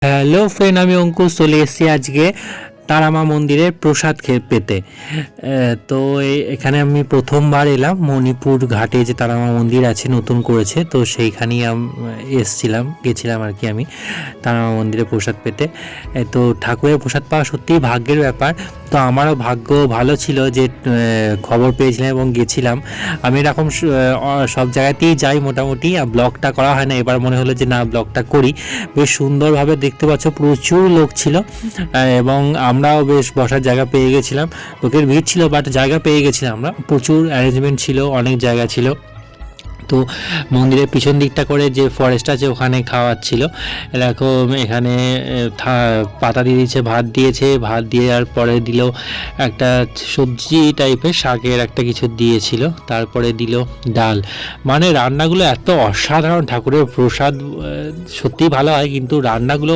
Hello friend, আমি অঙ্কুশ চলে এসেছি আজকে তারামা মন্দিরের প্রসাদ পেতে। তো এখানে আমি প্রথমবার এলাম। মণিপুর ঘাটে যে তারামা মন্দির আছে, নতুন করেছে, তো সেইখানেই গেছিলাম আর কি আমি তারামা মন্দিরে প্রসাদ পেতে। তো ঠাকুরের প্রসাদ পাওয়া সত্যিই ভাগ্যের ব্যাপার। তো আমারও ভাগ্য ভালো ছিল যে খবর পেয়েছিলাম এবং গেছিলাম। আমি এরকম সব জায়গাতেই যাই মোটামুটি, ব্লগটা করা হয় না, এবার মনে হলো যে না, ব্লগটা করি। বেশ সুন্দরভাবে দেখতে পাচ্ছ, প্রচুর লোক ছিল এবং আমরাও বেশ বসার জায়গা পেয়ে গেছিলাম। লোকের ভিড় ছিল বাট জায়গা পেয়ে গেছিলাম আমরা, প্রচুর অ্যারেঞ্জমেন্ট ছিল, অনেক জায়গা ছিল। তো মন্দিরের পিছন দিকটা করে যে ফরেস্ট আছে ওখানে খাওয়াচ্ছিল। এরকম এখানে পাতা দিয়ে দিয়েছে, ভাত দিয়ে আর পরে দিল একটা সবজি টাইপের শাকের একটা কিছু দিয়েছিল, তারপরে দিল ডাল। মানে রান্নাগুলো এত অসাধারণ, ঠাকুরের প্রসাদ সত্যিই ভালো হয়, কিন্তু রান্নাগুলো